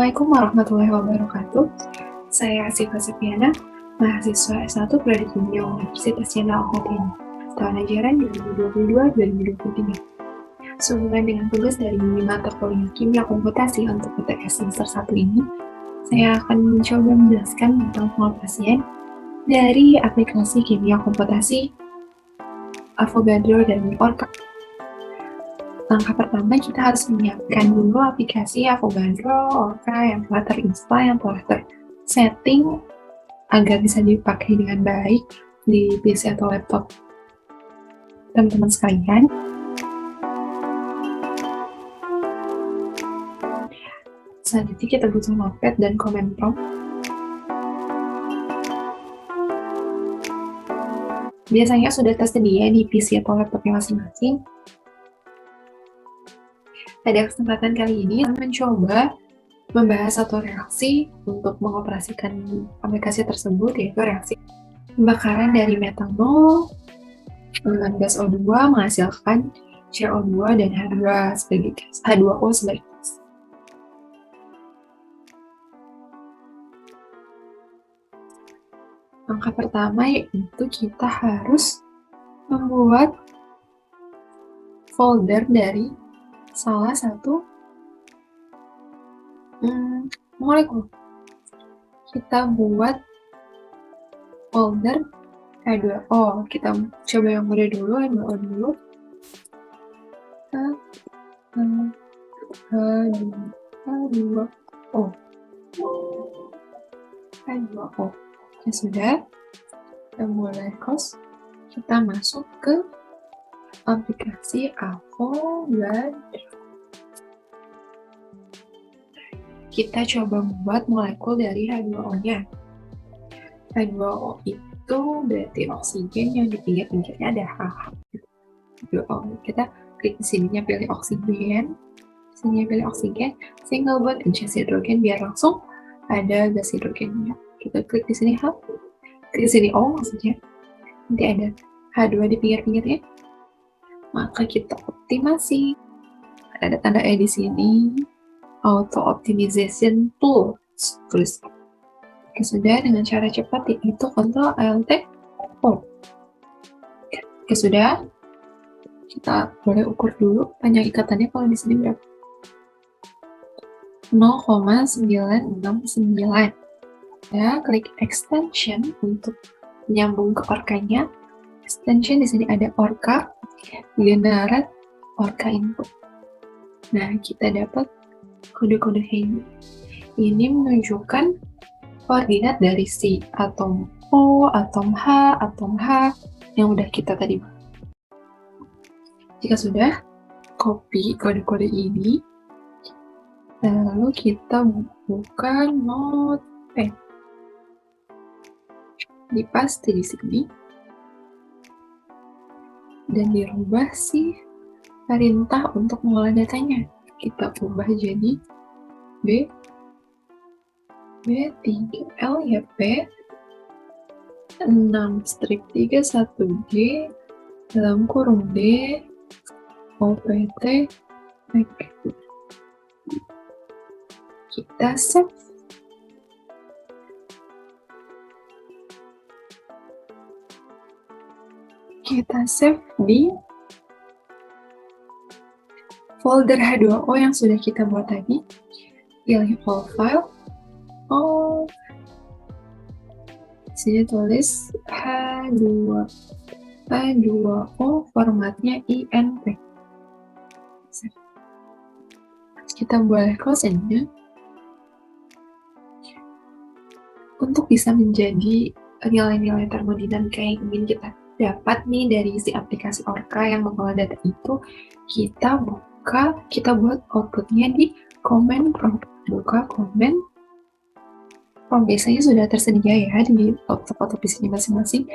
Assalamualaikum warahmatullahi wabarakatuh. Saya Asifa Septiana, mahasiswa S1 Prodi Kimia Universitas Jenderal Ahmad tahun ajaran 2022-2023. Sehubungan dengan tugas dari mata kuliah Kimia Komputasi untuk UTS semester 1 ini, saya akan mencoba menjelaskan tentang pengoperasian dari aplikasi Kimia Komputasi Avogadro dan Orca. Langkah pertama, kita harus menyiapkan dulu aplikasi Avogadro, Orca yang telah terinstall, yang telah tersetting agar bisa dipakai dengan baik di PC atau laptop teman-teman sekalian. Selanjutnya kita butuh notepad dan command prompt. Biasanya sudah tersedia di PC atau laptopnya masing-masing. Pada kesempatan kali ini, saya mencoba membahas satu reaksi untuk mengoperasikan aplikasi tersebut, yaitu reaksi pembakaran dari metanol dengan gas O2 menghasilkan CO2 dan H2O sebagai gas. Langkah pertama yaitu kita harus membuat folder dari salah satu molekul. Kita buat folder H2O. Kita coba yang mudah dulu, H2O dulu. H2O. H2O. Ya sudah. Kita mulai close. Kita masuk ke aplikasi Avogadro. Kita coba membuat molekul dari H2O-nya. H2O itu berarti oksigen yang di pinggir-pinggirnya ada H. H2O. Kita klik di sininya pilih oksigen. Sininya pilih oksigen. Single bond and gas hidrogen biar langsung ada gas hidrogennya. Kita klik di sini H. Klik di sini O maksudnya. Nanti ada H2 di pinggir-pinggirnya. Maka kita optimasi. Ada tanda E di sini. Auto Optimization Tool. Tulis. Oke, sudah dengan cara cepat yaitu Ctrl Alt O. Oke, sudah. Kita boleh ukur dulu panjang ikatannya kalau di sini berapa? 0,969. Ya, klik extension untuk menyambung ke Orca-nya. Extension di sini ada Orca, generate Orca input. Nah, kita dapat kode-kode ini. Ini menunjukkan koordinat dari si atom O, atom H, yang udah kita tadi. Jika sudah, copy kode-kode ini, lalu kita buka notepad. Dipaste di sini, dan dirubah si perintah untuk mengolah datanya. Kita ubah jadi B3L ya P 6-31G dalam kurung D OPT Mac. Kita save. Kita save di folder H2O yang sudah kita buat tadi. Pilih all file. Sini tulis H2O formatnya INP. Kita boleh close nya untuk bisa menjadi nilai-nilai termodinamika yang ingin kita dapat nih dari si aplikasi Orca yang mengolah data itu. Kita buat outputnya di command prompt. Buka command prompt, biasanya sudah tersedia ya di laptop atau PC-nya masing-masing.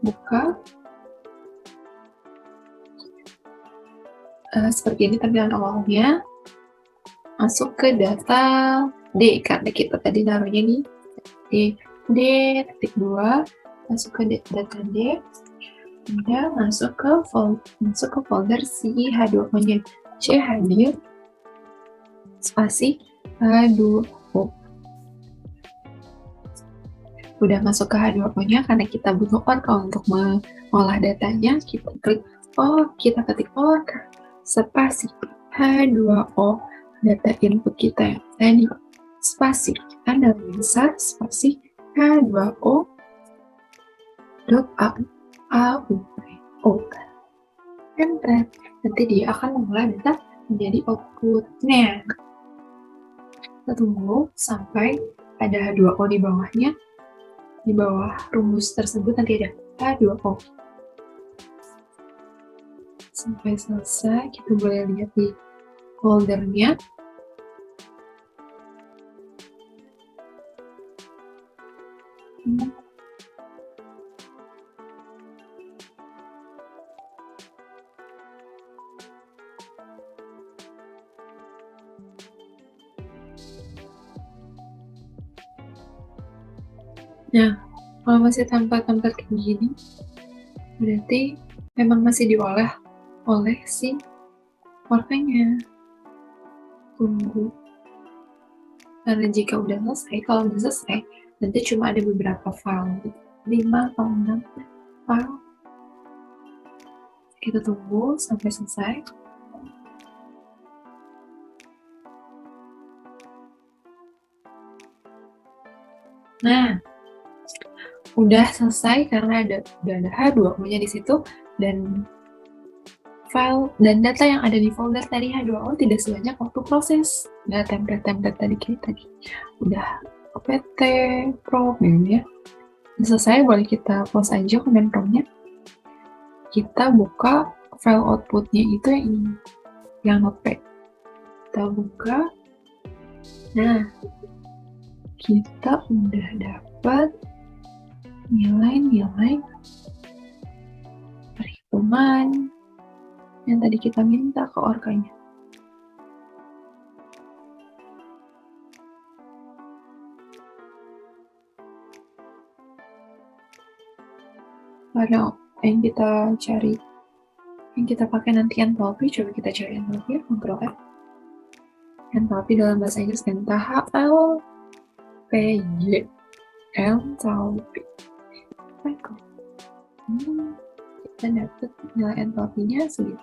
Buka. Seperti ini tampilan awalnya. Masuk ke data D, karena kita tadi naruhnya nih D.2, masuk ke data D, kemudian masuk ke folder si H2O-nya. C hadir, spasi, H2O. Udah masuk ke H2O-nya, karena kita butuh orka untuk mengolah datanya, kita klik kita ketik orka spasi H2O, data input kita yang tadi, spasi analisa spasi H2O dot AUO. Enter. Nanti dia akan mengolah data menjadi outputnya. Kita tunggu sampai ada H2O di bawahnya. Di bawah rumus tersebut nanti ada H2O. Sampai selesai, kita boleh lihat di foldernya. Nah, kalau masih tempat-tempat kayak gini, berarti memang masih diolah oleh si orkanya. Tunggu. Karena jika udah selesai, kalau udah selesai, nanti cuma ada beberapa file, 5 atau 6 file. Kita tunggu sampai selesai. Nah, udah selesai karena udah ada H2O-nya di situ, dan file dan data yang ada di folder tadi H2O tidak sebanyak waktu proses. Nah, template-template tadi udah opt problem ya. Selesai, boleh kita close aja command prompt-nya. Kita buka file output-nya itu yang ini, yang notepad. Kita buka. Nah, kita udah dapat nilai-nilai perhitungan yang tadi kita minta ke orkanya. Pada yang kita cari, yang kita pakai nanti enthalpy, coba kita cari enthalpy, Ctrl F. Enthalpy dalam bahasa Inggris kan THLPY, enthalpy. Kita dapat nilai enthalpy-nya segitu.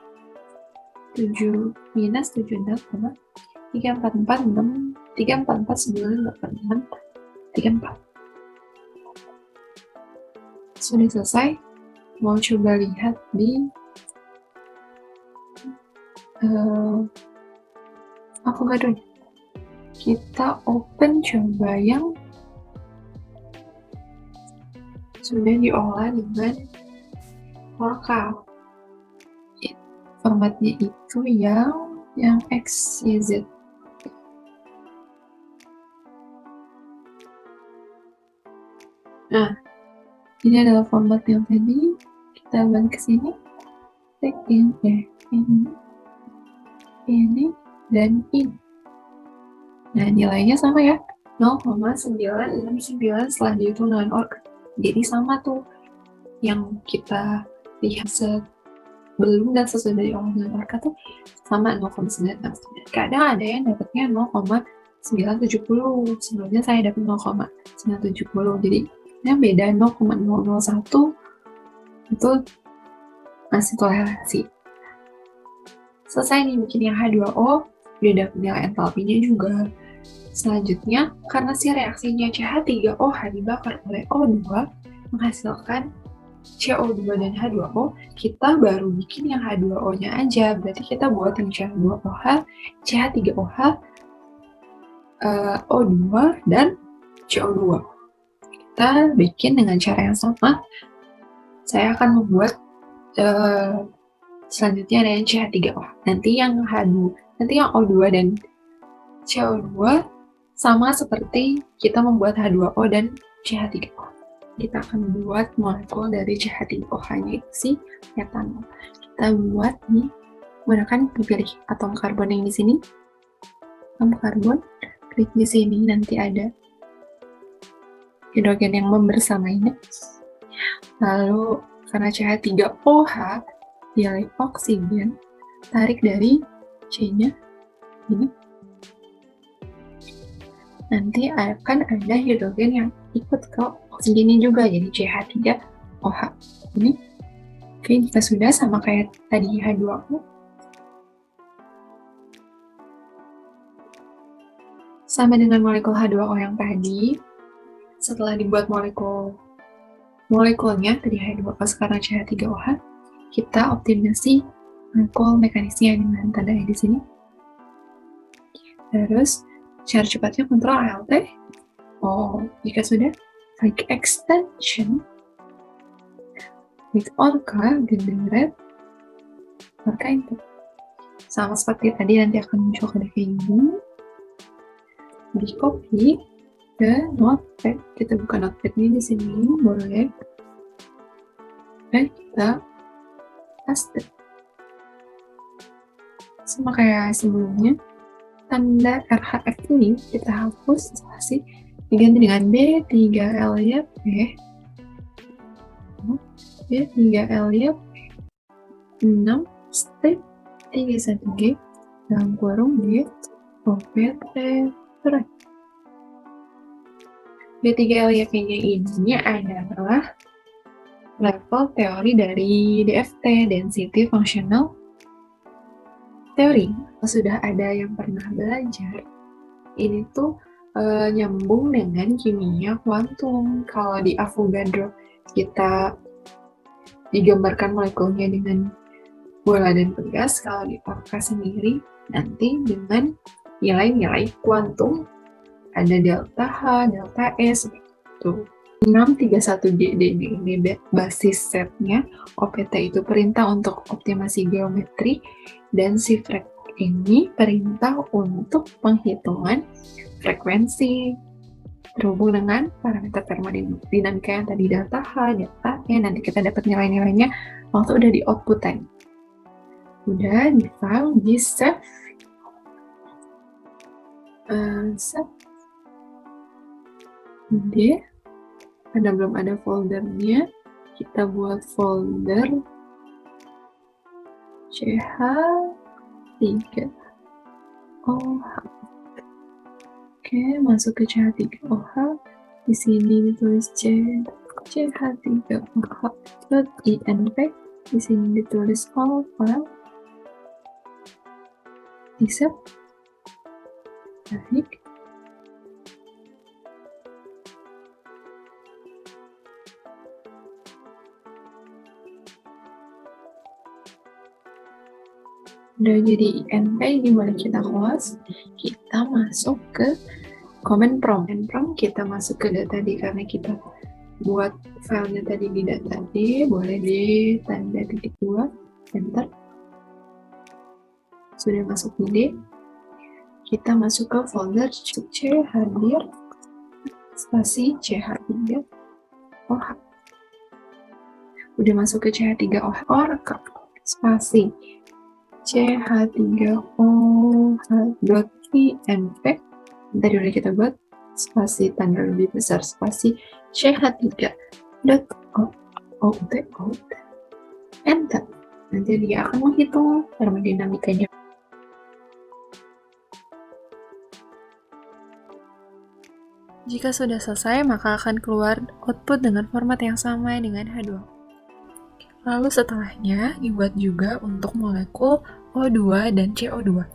7 minus 76,3449634. Sudah selesai. Mau coba lihat di Avocado. Kita open coba yang sudah diolah dengan Orca. Formatnya itu yang XYZ. Nah, ini adalah format yang tadi. Kita balik ke sini. Take ini dan ini. Nah, nilainya sama ya, 0,969 setelah dihitung dengan org. Jadi sama tuh yang kita lihat sebelum dan sesudah diolah dengan org tuh sama 0,969. Kadang ada yang dapatnya 0,970. Sebelumnya saya dapat 0,970. Jadi yang beda 0,001 itu masih toleransi. Selesai nih bikin yang H2O, udah dapat nilai enthalpy-nya juga. Selanjutnya, karena si reaksinya CH3OH dibakar oleh O2 menghasilkan CO2 dan H2O, kita baru bikin yang H2O-nya aja. Berarti kita buat yang CH2OH, CH3OH, O2, dan CO2. Kita bikin dengan cara yang sama. Saya akan membuat selanjutnya ada yang CH3OH. Nanti yang O2 dan CO2 sama seperti kita membuat H2O dan CH3O. Kita akan buat molekul dari CH3OH-nya itu si etanol. Kita buat nih, menggunakan pilih atom karbon yang di sini. Atom karbon, klik di sini, nanti ada hidrogen yang membersamainya. Lalu karena CH3OH dia oksigen, tarik dari C-nya ini. nanti akan ada hidrogen yang ikut ke oksigennya juga, jadi CH3OH. Ini oke, jika sudah sama kayak tadi H2O, sama dengan molekul H2O yang tadi, setelah dibuat molekulnya tadi H2O sekarang CH3OH, kita optimasi molekul mekanisnya dengan tanda di sini. Terus cara cepatnya kontrol ALT. Jika sudah, klik extension, klik orca, generate, orca input. Sama seperti tadi, nanti akan muncul kode kayak gini. Di copy ke notepad. Kita buka notepad-nya di sini, boleh. Dan kita paste. Sama kayak sebelumnya, tanda RHF ini kita hapus spasi, diganti dengan B3L ya P, B3L ya P, 6 strip 31G dalam kurung G OPT. B3LYP-nya ini adalah level teori dari DFT, Density Functional Theory. Sudah ada yang pernah belajar, ini tuh nyambung dengan kimia kuantum. Kalau di Avogadro kita digambarkan molekulnya dengan bola dan pegas, kalau di Orca sendiri nanti dengan nilai-nilai kuantum, ada delta H, delta E, seperti itu. 631DD ini basis setnya. OPT itu perintah untuk optimasi geometri, dan si frek ini perintah untuk penghitungan frekuensi terhubung dengan parameter termodinamika yang tadi delta H, delta E. Nanti kita dapat nilai-nilainya waktu udah di outputan. Udah di file, di save. D, karena belum ada foldernya, kita buat folder CH3OH. Oke, masuk ke CH3OH. Di sini ditulis CH3OH.inp. Di sini ditulis all file. Di save. Baik. Udah jadi INP, gimana kita close, kita masuk ke command prompt. Kita masuk ke data D, karena kita buat filenya tadi di data D, boleh di tanda titik 2, enter. Sudah masuk di D, kita masuk ke folder C hadir spasi CH3OH. Udah masuk ke CH3OH spasi CH3OH.inp. Tadi udah kita buat spasi tanda lebih besar, spasi CH3.out, enter. Nanti dia akan menghitung termodinamikanya. Jika sudah selesai, maka akan keluar output dengan format yang sama dengan H2O. Lalu setelahnya dibuat juga untuk molekul O2 dan CO2.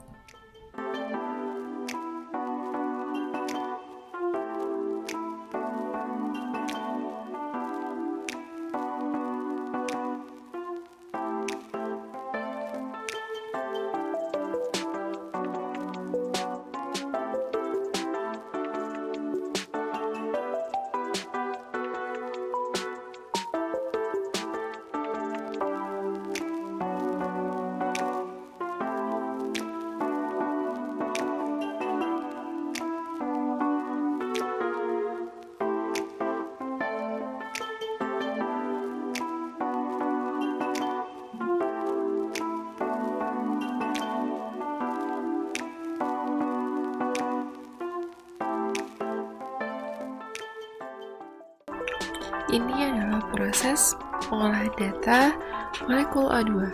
Ini adalah proses pengolahan data molekul O2.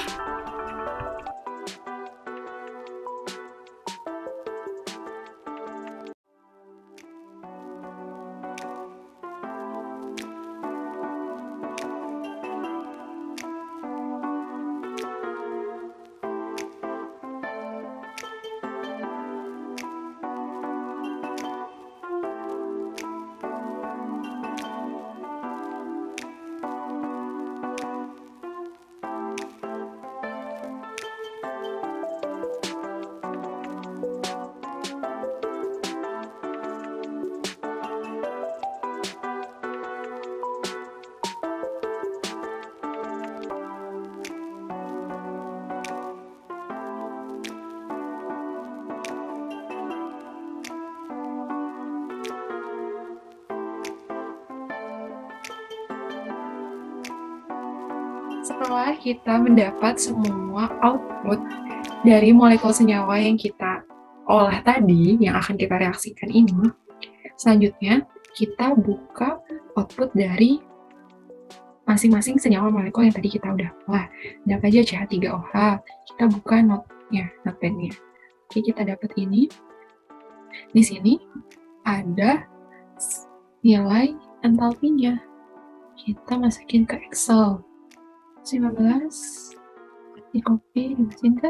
Setelah kita mendapat semua output dari molekul senyawa yang kita olah tadi, yang akan kita reaksikan ini, selanjutnya kita buka output dari masing-masing senyawa molekul yang tadi kita udah olah. Dapat aja CH3OH, kita buka notepadnya. Oke, kita dapat ini. Di sini ada nilai entalpinya. Kita masukin ke Excel. 15 di copy, dimasukin ke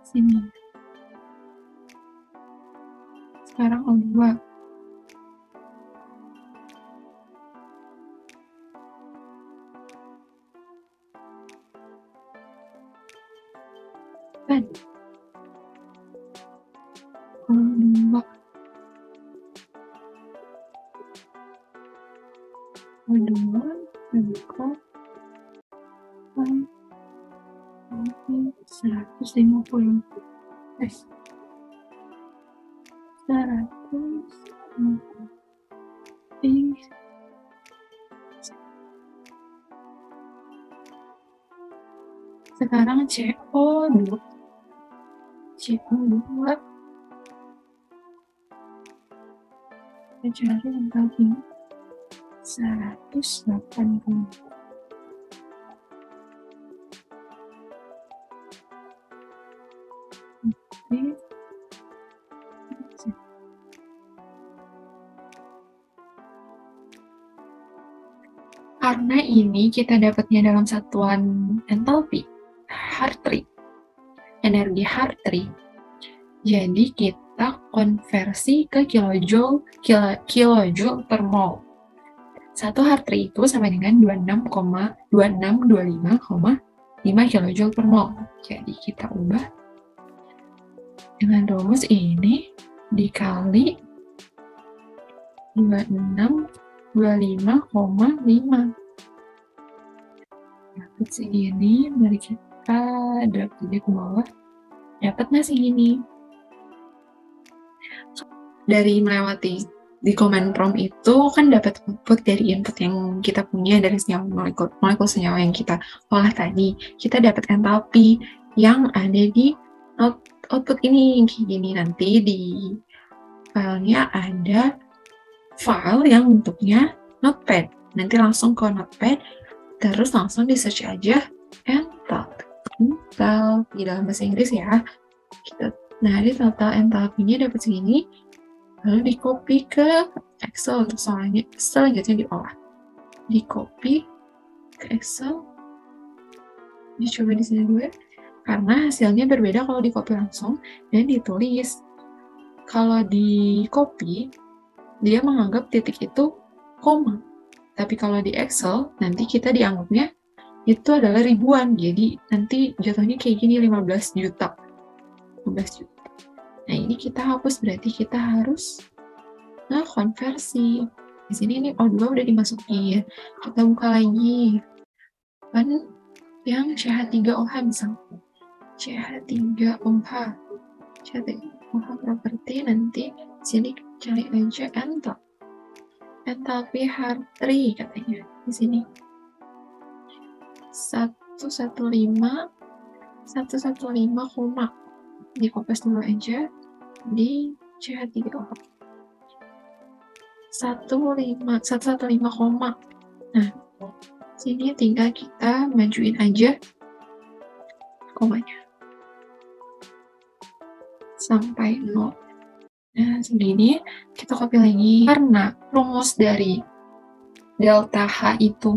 sini. Sekarang O2. Dan O2. O2 berikut 150. 150. Sekarang CO2. CO2. Kita cari entalpinya 180. Oke. Karena ini kita dapatnya dalam satuan entalpi, Hartree, energi Hartree. Jadi kita konversi ke kilojoule per mol. 1 Hartree itu sama dengan 26,2625,5 kilojoule per mol. Jadi kita ubah dengan rumus ini dikali 2625,5. Dapat segini, mari kita drag aja ke bawah. Dapatnya segini. Dari melewati di command prompt itu kan dapat output dari input yang kita punya dari senyawa molekul senyawa yang kita olah tadi. Kita dapat entalpi yang ada di output ini kayak gini. Nanti di filenya ada file yang bentuknya notepad. Nanti langsung ke notepad, terus langsung di search aja enthalpy di dalam bahasa Inggris ya. Nah, di total entalpinya dapat segini, lalu di copy ke Excel, soalnya selanjutnya diolah. Di copy ke Excel, dicoba di sini dulu ya, karena hasilnya berbeda kalau di copy langsung dan ditulis. Kalau di copy, dia menganggap titik itu koma. Tapi kalau di Excel, nanti kita dianggapnya itu adalah ribuan. Jadi nanti jatuhnya kayak gini 15 juta. 15 juta. Nah, ini kita hapus, berarti kita harus konversi. Di sini ini O2 udah dimasukin. Kita buka lagi. Kan yang CH3OH misalnya. CH3OH. CH3OH properti, nanti sini cari aja entalpi Hartree katanya di sini 115 di kopas dulu aja di CH3OH 115. Nah, sini tinggal kita majuin aja komanya sampai 0. Nah, segini kita copy lagi. Karena rumus dari delta H itu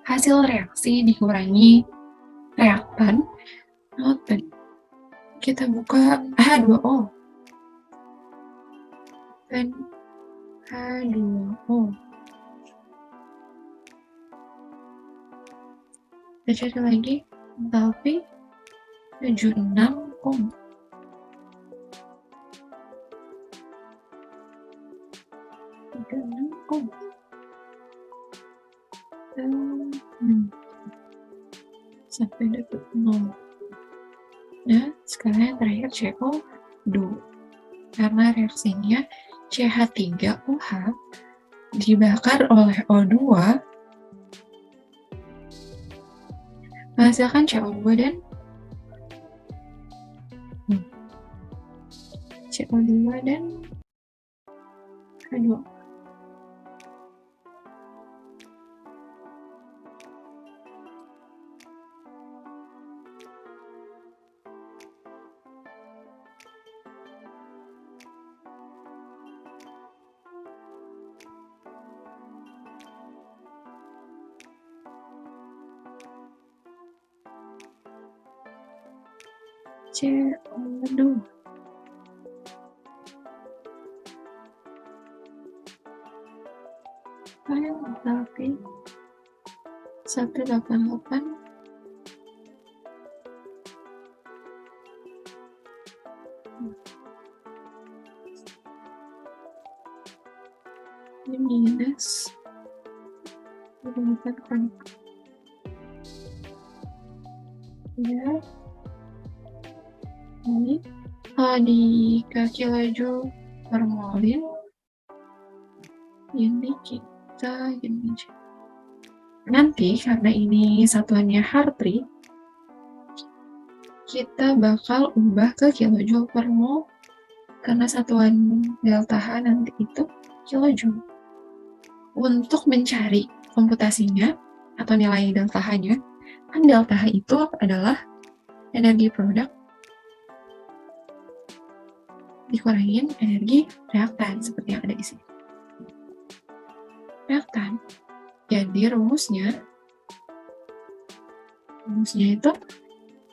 hasil reaksi dikurangi reaktan, kita buka H2O. Dan H2O. Kita cari lagi entalpi 76 ohm. Sampai dapat 0. Nah, sekarang yang terakhir CO2. Karena reaksinya CH3OH dibakar oleh O2 menghasilkan CO2 dan H2O. CO2. Tapi 188 ini minus menggunakan ya ini di kilojoule per molin ini kita gini aja. Nanti karena ini satuannya Hartree, kita bakal ubah ke kilojoule per mol karena satuan delta H nanti itu kilojoule. Untuk mencari komputasinya atau nilai delta H-nya, kan delta H itu adalah energi produk dikurangin energi reaktan seperti yang ada di sini. Reaktan. Jadi rumusnya itu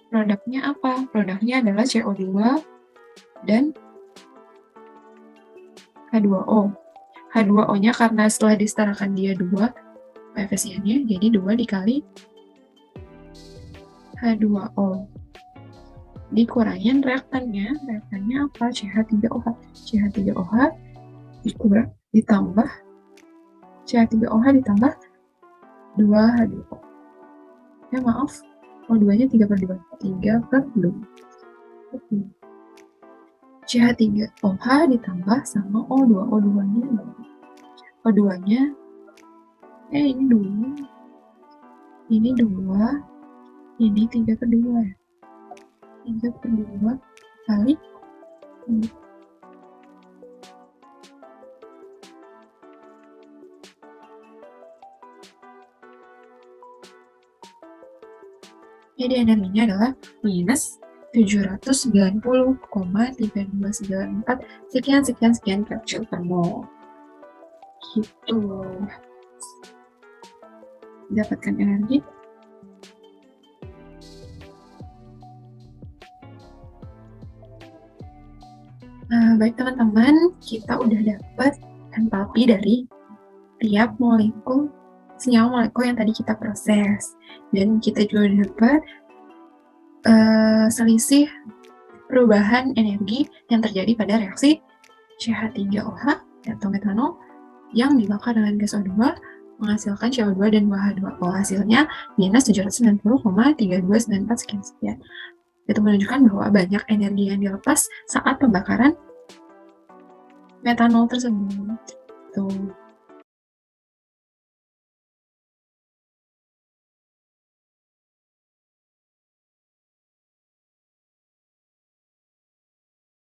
produknya apa? Produknya adalah CO2 dan H2O. H2O-nya karena setelah disetarakan dia 2 koefisiennya, jadi 2 dikali H2O. Dikurangin reaktannya apa? CH3OH. CH3OH ditambah CH3OH ditambah 2H2O. Maaf, O2-nya 3/2. 3/2. CH3OH ditambah sama O2. O2-nya ini 2. Ini 2. Ini 3/2. 3/2 kali 2. Jadi energinya adalah minus 790,3294 sekian capsule per mol. Gitu. Dapatkan energi. Baik teman-teman, kita udah dapat entalpi dari tiap molekul senyawa molekul yang tadi kita proses, dan kita juga dapat selisih perubahan energi yang terjadi pada reaksi CH3OH atau metanol yang dibakar dengan gas O2 menghasilkan CO2 dan 2H2O. Hasilnya minus 790,3294 sekian. Itu menunjukkan bahwa banyak energi yang dilepas saat pembakaran metanol tersebut. Tuh.